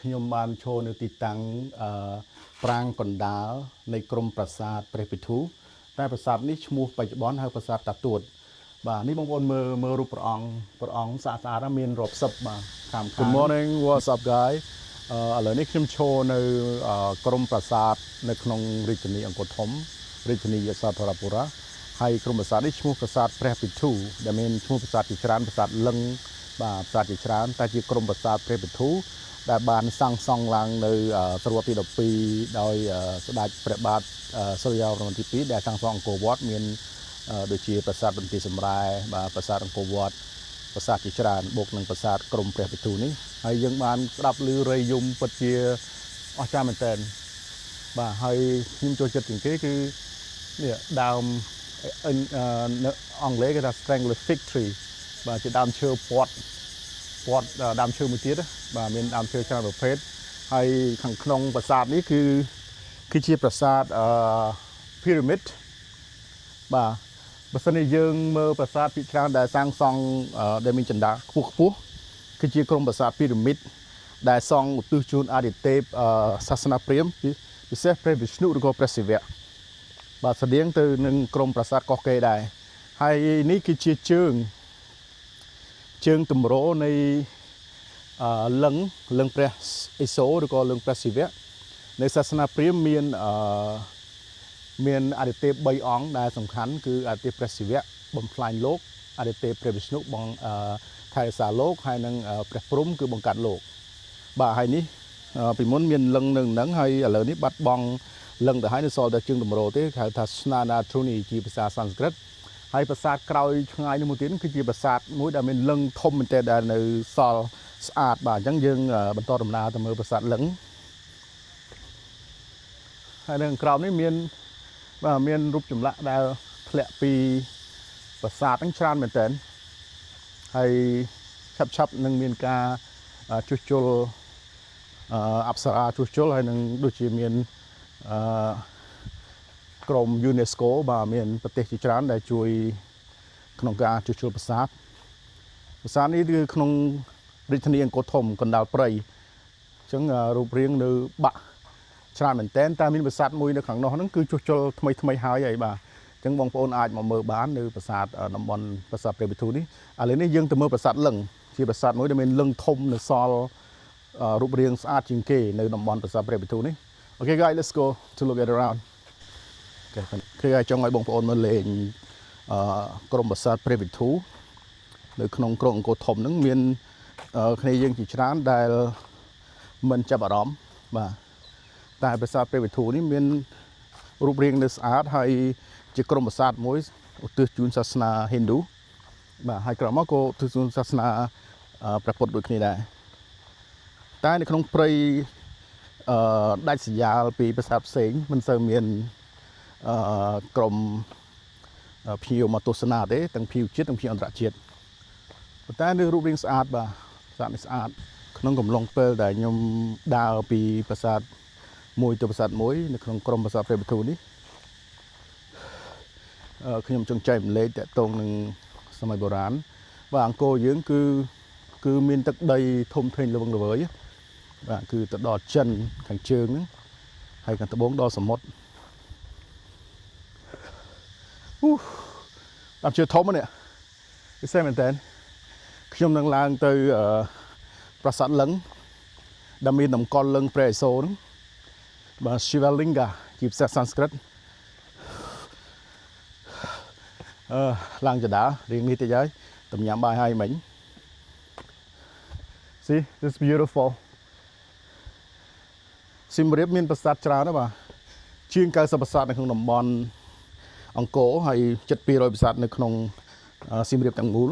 ខ្ញុំបានឈរនៅទីតាំងប្រាង្គកណ្ដាលនៃក្រុមប្រាសាទព្រះពិធូតែប្រាសាទនេះឈ្មោះបច្ចុប្បន្នហៅប្រាសាទតាទួតបាទនេះបងប្អូនមើលរូបព្រះអង្គស្អាតមានរាប់សិបបាទខាង Good morning what's up guys ឥឡូវនេះខ្ញុំឈរនៅក្រុមប្រាសាទនៅក្នុងរាជធានីអង្គរធំរាជធានីយសធរពុរៈហើយក្រុមប្រាសាទនេះឈ្មោះប្រាសាទព្រះពិធូដែលមានឈ្មោះប្រាសាទជាច្រើនប្រាសាទលឹងបាទប្រាសាទជាច្រើនតែជាក្រុមប្រាសាទព្រះពិធូដែលបានសាងសង់ឡើងនៅសតវត្សទី12ដោយស្ដេចព្រះបាទសូរ្យវរ្ម័នទី2ដែលសាងសង់អង្គរវត្តមានដូចជាប្រាសាទបន្ទាយសម្រែបាទប្រាសាទអង្គរវត្តប្រាសាទជាច្រើនបូកនឹងប្រាសាទក្រុមព្រះពិធូនេះហើយយើងបានស្ដាប់ឮរៃយំពិតជាអស្ចារ្យមែនទែនបាទហើយខ្ញុំចូលចិត្តជាងគេគឺនេះដើមអង់គ្លេសគេថា Strangled Fig Tree បាទជាដើមឈើពាត់ដើមឈើមួយទៀតបាទមានដើមឈើច្រើនប្រភេទហើយខាងក្នុងប្រាសាទនេះគឺជាប្រាសាទpyramid បាទបើសិនជាយើងមើលប្រាសាទពីច្រើនដែលសាងសង់ដែលមានចន្ទាខ្ពស់គឺជាក្រុមប្រាសាទ pyramid ដែលសង់ឧទ្ទិសជូនអាទិទេពសាសនាព្រាហ្មណ៍ពិសេសព្រះវិស្ណុឬក៏ព្រះសិវៈបាទស្តៀងទៅនឹងក្រុមប្រាសាទកោះកេរដែរហើយនេះគឺជាជើងទម្រនៃលឹងព្រះឥសូរឬក៏លឹងព្រះសិវៈនៅសាសនាព្រាហ្មណ៍មានអាទិទេព3អង្គដែលសំខាន់គឺអាទិទេពព្រះសិវៈបំផ្លាញលោកអាទិទេពព្រះវិស្ណុថែរក្សាលោកហើយនិងព្រះព្រហ្មគឺបង្កើតលោកបាទហើយនេះពីមុនមានលឹងនៅនឹងហើយឥឡូវនេះបាត់បង់លឹងទៅហើយនៅសល់តែជើងទម្រទេហៅថា Snana Truni ជាភាសាសំស្ក្រឹតហើយប្រាសាទក្រោយឆ្ងាយនេះមួយទៀតគឺជាប្រាសាទមួយដែលមានលឹងធំមែនទែនដែលនៅសល់ស្អាតបាទអញ្ចឹងយើងបន្តដំណើរទៅមើលប្រាសាទលឹងហើយនៅក្រោមនេះមានរូបចម្លាក់ដែលធ្លាក់ពីប្រាសាទហ្នឹងច្រើនមែនទែនហើយឆាប់នឹងមានការជួសជុលអប្សរាជួសជុលហើយនឹងដូចជាមានក្រុម UNESCO បាទមានប្រទេសជាច្រើនដែលជួយក្នុងការជួសជុលប្រាសាទនេះគឺក្នុងរាជធានីអង្គរធំកណ្ដាលព្រៃអញ្ចឹងរូបរាងនៅបាក់ច្រើនមែនតើតែមានប្រាសាទមួយនៅខាងនោះហ្នឹងគឺជួសជុលថ្មីហើយបាទអញ្ចឹងបងប្អូនអាចមកមើលបាននៅប្រាសាទតំបន់ប្រាសាទព្រះពិធូនេះឥឡូវនេះយើងទៅមើលប្រាសាទលឹងជាប្រាសាទមួយដែលមានលឹងធំនៅសល់រូបរាងស្អាតជាងគេនៅតំបន់ប្រាសាទព្រះពិធូនេះ Okay guys let's go to look at around គេចង់ឲ្យបងប្អូនមើលលេងក្រុមប្រាសាទព្រះពិធូនៅក្នុងក្រុងអង្គរធំហ្នឹងមានគ្នាយើងជាច្រើនដែលមិនចាប់អារម្មណ៍បាទតែប្រាសាទព្រះវិធូនេះមានរូបរាងនៅស្អាតហើយជាក្រុមប្រាសាទមួយឧទ្ទិសជូនសាសនាហិណ្ឌូបាទហើយក្រោយមកក៏ឧទ្ទិសជូនសាសនាព្រះពុទ្ធដូចគ្នាដែរតែនៅក្នុងព្រៃដាច់ស្រយាលពីប្រាសាទផ្សេងមិនសូវមានក្រុមភ្ញៀវមកទស្សនាទេទាំងភ្ញៀវជាតិទាំងភ្ញៀវអន្តរជាតិប៉ុន្តែនៅរូបរាងស្អាតបាទប្រាសាទនេះស្អាតក្នុងកំឡុងពេលដែលខ្ញុំដើរពីប្រាសាទមួយទៅប្រាសាទមួយនៅក្នុងក្រុមប្រាសាទព្រះពិធូនេះខ្ញុំចង់ចែកម្លែកតកតងនឹងសម័យបុរាណបាទអង្គរយើងគឺមានទឹកដីធំធេងល្វឹងល្វើយបាទគឺទៅដល់ចិនខាងជើងហ្នឹងហើយខាងត្បូងដល់សមុទ្រតាមជើងធំនេះពិសេសមែនតើខ្ញុំនឹងឡើងទៅប្រាសាទលឹងដែលមានតម្កល់លឹងព្រះឥសូរហ្នឹងបាទ Shivalinga ជាភាសាសំស្ក្រឹតឡើងចដារៀងនេះតិចហើយតំញ៉ាំបាយហើយមិញ See this beautiful សៀមរាបមានប្រាសាទច្រើនណាស់បាទជាង90ប្រាសាទនៅក្នុងតំបន់អង្គរហើយជិត200ប្រាសាទនៅក្នុងសៀមរាបទាំងមូល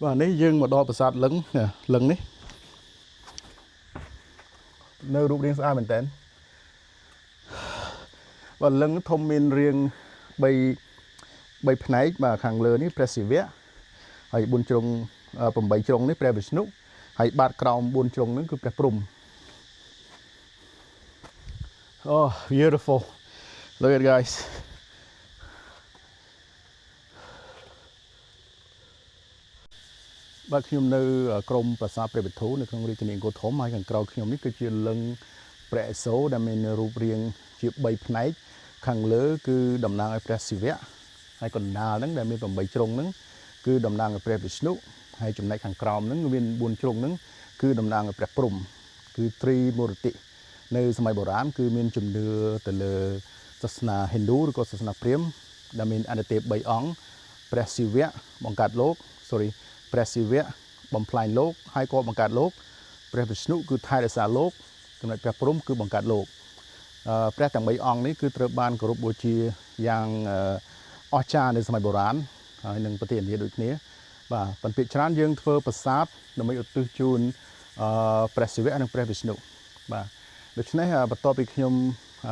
បាទនេះយើងមកដល់ប្រាសាទលឹងនេះនៅរូបរាងស្អាតមែនតើបាទលឹងធំមានរាង3ផ្នែកបាទខាងលើនេះព្រះសិវៈហើយ4ជ្រុង8ជ្រុងនេះព្រះវិស្ណុហើយបាតក្រោម4ជ្រុងហ្នឹងគឺព្រះព្រហ្ម Oh beautiful look at guys បាទខ្ញុំនៅក្រមប្រាសាទព្រះវិធូនៅក្នុងរាជធានីអង្គរធំហើយខាងក្រៅខ្ញុំនេះគឺជាលឹងព្រះឥសូរដែលមានរូបរាងជា3ផ្នែកខាងលើគឺតំណាងឲ្យព្រះសិវៈហើយកណ្ដាលហ្នឹងដែលមាន8ជ្រុងហ្នឹងគឺតំណាងឲ្យព្រះវិស្ណុហើយចំណែកខាងក្រោមហ្នឹងមាន4ជ្រុងហ្នឹងគឺតំណាងឲ្យព្រះព្រហ្មគឺត្រីមូរតិនៅសម័យបុរាណគឺមានជំនឿទៅលើសាសនាហិណ្ឌូឬក៏សាសនាព្រាហ្មណ៍ដែលមានអាទិទេព3អង្គព្រះសិវៈបង្កើតលោកព្រះសិវៈបំផ្លាញលោកហើយក៏បង្កើតលោកព្រះវិស្ណុគឺថែរក្សាលោកចំណែកព្រះព្រហ្មគឺបង្កើតលោកព្រះទាំង3អង្គនេះគឺត្រូវបានគោរពបូជាយ៉ាងអស្ចារ្យនៅសម័យបុរាណហើយនឹងប្រទេសឥណ្ឌាដូចគ្នាបាទប៉ុន្តែច្រើនយើងធ្វើប្រាសាទដើម្បីឧទ្ទិសជូនព្រះសិវៈនិងព្រះវិស្ណុបាទដូច្នេះបន្ទាប់ពីខ្ញុំ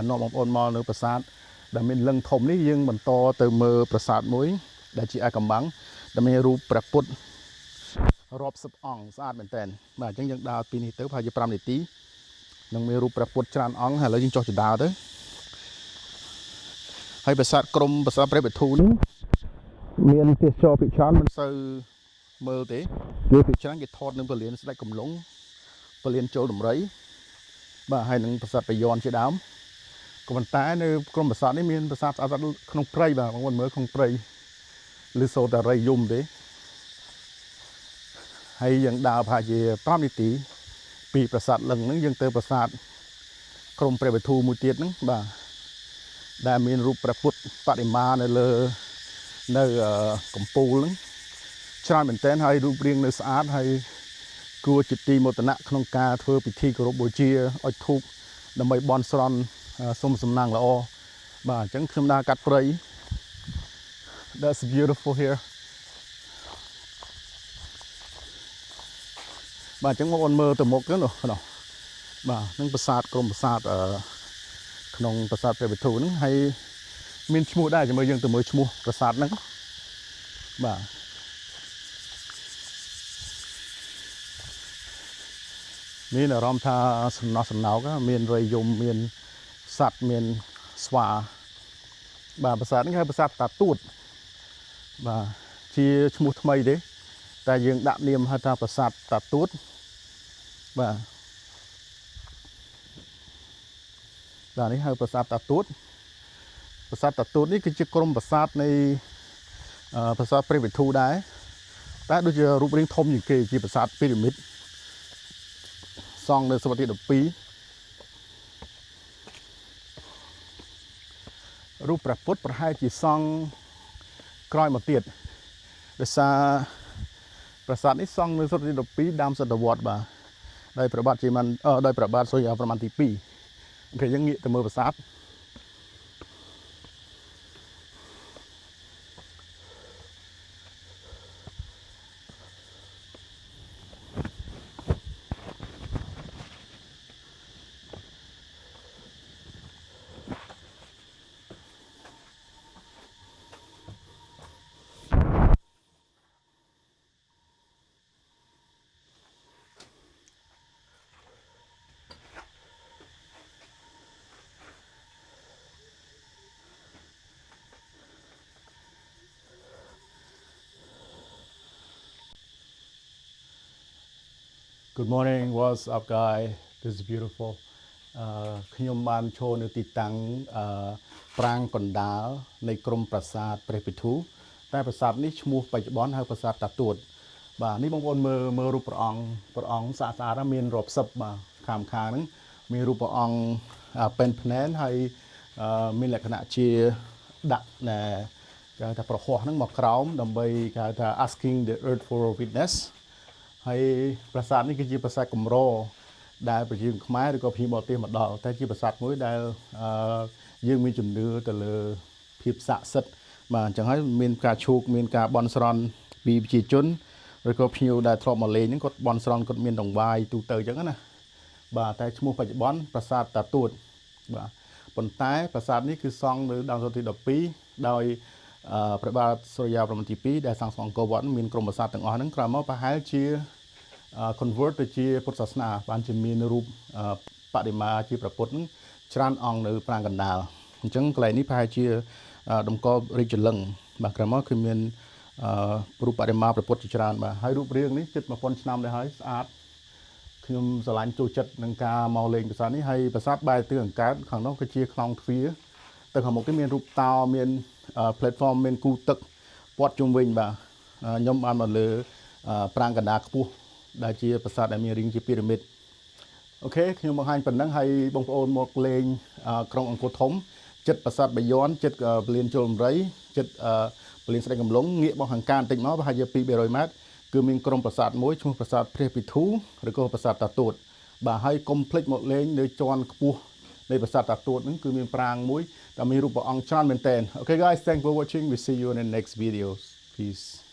នាំបងប្អូនមកនៅប្រាសាទដែលមានលឹងធំនេះយើងបន្តទៅមើលប្រាសាទមួយដែលជាអាថ៌កំបាំងដែលមានរូបព្រះពុទ្ធរាប់សិបអង្គស្អាតមែនតើបាទអញ្ចឹងយើងដើរពីនេះទៅប្រហែលជា5នាទីនឹងមានរូបព្រះពុទ្ធច្រើនអង្គហើយឥឡូវយើងចុះចដើរទៅហើយប្រាសាទក្រមប្រាសាទព្រះវិធូនេះមានទេសចរភិកច្រើនមិនសូវមើលទេគឺភិកច្រើនគេថតនឹងពលានស្ដេចកំឡុងពលានចូលដំរីបាទហើយនឹងប្រាសាទបយ័នជាដើមក៏ប៉ុន្តែនៅក្រមប្រាសាទនេះមានប្រាសាទស្អាតៗក្នុងព្រៃបាទបងប្អូនមើលក្នុងព្រៃឬសូតារីយំទេហើយយើងដើរប្រហែលជា5នាទីពីប្រាសាទលឹងហ្នឹងយើងទៅប្រាសាទក្រមព្រះវិធូមួយទៀតហ្នឹងបាទដែលមានរូបព្រះពុទ្ធបដិមានៅលើនៅកំពូលហ្នឹងច្រើនមែនទែនហើយរូបរាងនៅស្អាតហើយគួរជាទីមោទនៈក្នុងការធ្វើពិធីគោរពបូជាអុជធូបដើម្បីបន់ស្រន់សុំសំណាងល្អបាទអញ្ចឹងខ្ញុំដើរកាត់ព្រៃ That's beautiful here បាទអញ្ចឹងបងប្អូនមើលទៅមុខទៅនោះបាទនឹងប្រាសាទក្រមប្រាសាទក្នុងប្រាសាទព្រះវិធូហ្នឹងហើយមានឈ្មោះដែរជាមួយយើងទៅមើលឈ្មោះប្រាសាទហ្នឹងបាទមានអារម្មណ៍ថាសំណោះសំណោកមានរៃយំមានសัตว์មានស្វាបាទប្រាសាទនេះហៅប្រាសាទតាទួតបាទជាឈ្មោះថ្មីទេតែយើងដាក់នាមហៅថាប្រាសាទតាទួតបាទនេះហៅប្រាសាទតាទួតនេះគឺជាក្រុមប្រាសាទនៃប្រាសាទព្រះវិធូដែរតែដូចជារូបរាងធំជាងគេជាប្រាសាទពីរ៉ាមីតសង់នៅសតវត្សទី12រូបព្រះពុទ្ធប្រហែលជាសង់ក្រោយមកទៀតដោយសារប្រាសាទនេះសង់នៅសតវត្សទី12ដើមសតវត្សបាទដោយព្រះបាទសូរ្យវរ្ម័នទី2អូខេយើងងាកទៅមើលប្រាសាទGood morning what's up guy this is beautiful ខ្ញុំបានឈរនៅទីតាំងប្រាង្គកណ្ដាលនៃក្រមប្រាសាទព្រះពិធូតែប្រាសាទនេះឈ្មោះបច្ចុប្បន្នហៅប្រាសាទតាទួតបាទនេះបងប្អូនមើលរូបព្រះអង្គស្អាតមានរាប់សិបបាទខាងហ្នឹងមានរូបព្រះអង្គពេនភ្នែនហើយមានលក្ខណៈជាដាក់គេហៅថាប្រហោះហ្នឹងមកក្រោមដើម្បីគេហៅថា asking the earth for a witness ហើយប្រាសាទនេះគឺជាប្រាសាទកម្រដែលប្រជាជនខ្មែរឬក៏ភ្ញៀវបរទេសមកដល់តែជាប្រាសាទមួយដែលយើងមានជំនឿទៅលើភាពស័ក្តិសិទ្ធិបាទអញ្ចឹងហើយមានការឈូកមានការបន់ស្រន់ពីប្រជាជនឬក៏ភ្ញៀវដែលធ្លាប់មកលេងហ្នឹងគាត់បន់ស្រន់គាត់មានដង្វាយទូទៅអញ្ចឹងណាបាទតែឈ្មោះបច្ចុប្បន្នប្រាសាទតាទួតបាទប៉ុន្តែប្រាសាទនេះគឺសង់នៅដើមសតវត្សទី12ដោយព្រះបាទសូរ្យវរ្ម័នទី2ដែលសាងសង់អង្គរវត្តមានក្រុមប្រាសាទទាំងអស់ហ្នឹងក្រោយមកប្រហែលជា convert ទៅជាពុទ្ធសាសនាបានជាមានរូបបដិមាជាព្រះពុទ្ធច្រើនអង្គនៅប្រាង្គកណ្ដាលអញ្ចឹងកន្លែងនេះប្រហែលជាតម្កល់រាជលឹងបាទក្រោយមកគឺមាន រូបបដិមាព្រះពុទ្ធជាច្រើនបាទហើយរូបរាងនេះជិត1000ឆ្នាំដែរហើយស្អាតខ្ញុំស្រឡាញ់ចូលចិត្តនឹងការមកលេងប្រាសាទនេះហើយប្រាសាទបែរទិសអង្កើតខាងនោះគឺជាខ្នងទ្វារទៅខាងមុខនេះមានរូបតោមាន platform មានគូទឹកព័ទ្ធជុំវិញបាទខ្ញុំបានមកលើប្រាង្គកណ្ដាលខ្ពស់ដែលជាប្រាសាទដែលមានរាងជាពីរ៉ាមីតអូខេខ្ញុំបង្ហាញប៉ុណ្ណឹងហើយបងប្អូនមកលេងក្រុងអង្គរធំចិត្តប្រាសាទបាយ័នចិត្តពលានជលំរីចិត្តពលានស្ដេចកំឡុងងាកបោះខាងកានបន្តិចមកប្រហែលជា200-300ម៉ែត្រគឺមានក្រុមប្រាសាទមួយឈ្មោះប្រាសាទព្រះពិធូឬក៏ប្រាសាទតាទួតបាទហើយកុំភ្លេចមកលេងនៅជាន់ខ្ពស់នៃប្រាសាទតាទួតហ្នឹងគឺមានប្រាង្គមួយដែលមានរូបព្រះអង្គច្រើនមែនទែន Okay guys, thanks for watching. We see you in the next videos. Peace.